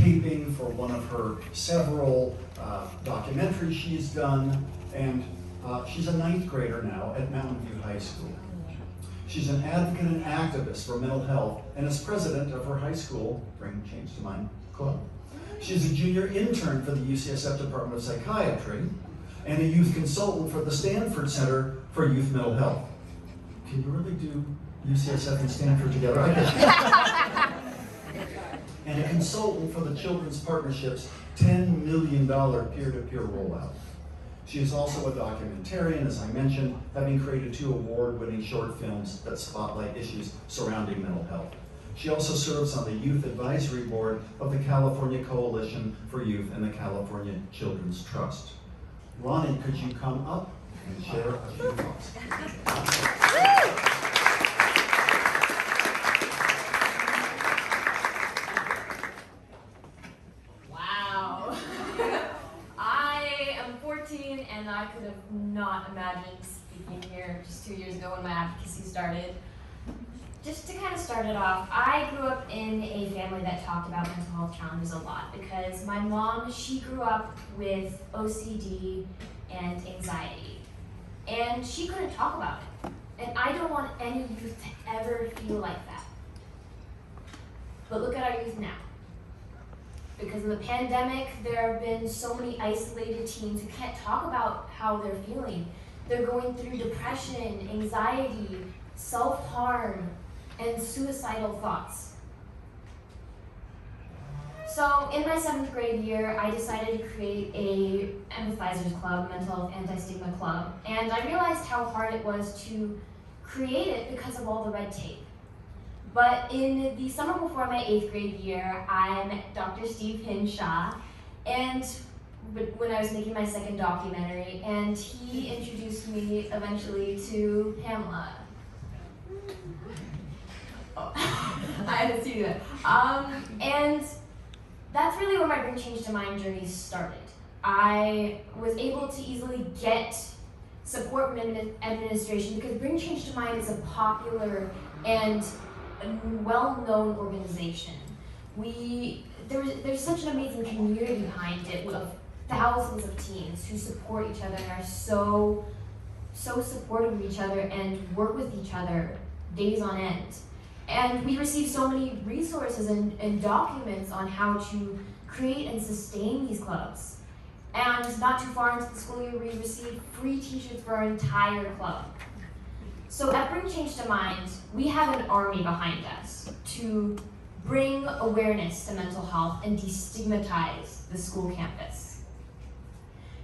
taping for one of her several documentaries she's done, and she's a 9th grader now at Mountain View High School. She's an advocate and activist for mental health and is president of her high school Bring Change to Mind club. She's a junior intern for the UCSF Department of Psychiatry and a youth consultant for the Stanford Center for Youth Mental Health. Can you really do UCSF and Stanford together? I guess. And a consultant for the Children's Partnership's $10 million peer-to-peer rollout. She is also a documentarian, as I mentioned, having created 2 award-winning short films that spotlight issues surrounding mental health. She also serves on the Youth Advisory Board of the California Coalition for Youth and the California Children's Trust. Ronnie, could you come up and share a few thoughts? Wow. I am 14 and I could have not imagined speaking here just 2 years ago when my advocacy started. Just to kind of start it off, I grew up in a family that talked about mental health challenges a lot because my mom, she grew up with OCD and anxiety, and she couldn't talk about it. And I don't want any youth to ever feel like that. But look at our youth now. Because of the pandemic, there have been so many isolated teens who can't talk about how they're feeling. They're going through depression, anxiety, self-harm, and suicidal thoughts. So in my 7th grade year, I decided to create a empathizers club, mental health anti-stigma club, and I realized how hard it was to create it because of all the red tape. But in the summer before my 8th grade year, I met Dr. Steve Hinshaw, and when I was making my 2nd documentary, and he introduced me eventually to Pamela. Oh, I had to see that. And that's really where my Bring Change to Mind journey started. I was able to easily get support from administration because Bring Change to Mind is a popular and well-known organization. There's such an amazing community behind it of thousands of teens who support each other and are so supportive of each other and work with each other days on end. And we receive so many resources and documents on how to create and sustain these clubs. And not too far into the school year, we received free t-shirts for our entire club. So at Bring Change to Mind, we have an army behind us to bring awareness to mental health and destigmatize the school campus.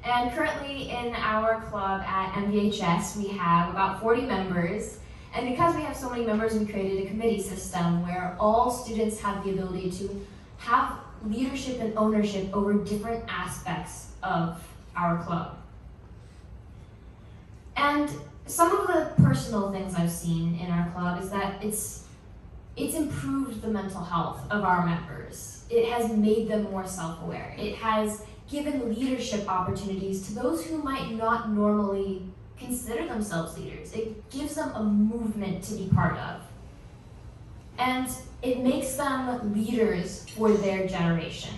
And currently in our club at MVHS, we have about 40 members. And because we have so many members, we created a committee system where all students have the ability to have leadership and ownership over different aspects of our club. And some of the personal things I've seen in our club is that it's improved the mental health of our members. It has made them more self-aware. It has given leadership opportunities to those who might not normally consider themselves leaders. It gives them a movement to be part of. And it makes them leaders for their generation.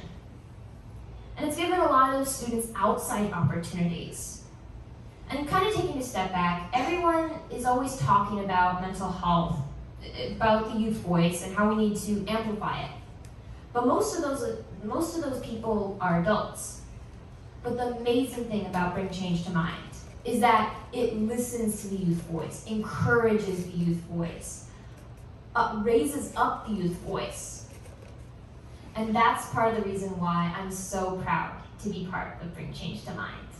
And it's given a lot of students outside opportunities. And kind of taking a step back, everyone is always talking about mental health, about the youth voice and how we need to amplify it. But most of those people are adults. But the amazing thing about Bring Change to Mind is that it listens to the youth voice, encourages the youth voice, raises up the youth voice. And that's part of the reason why I'm so proud to be part of Bring Change to Mind.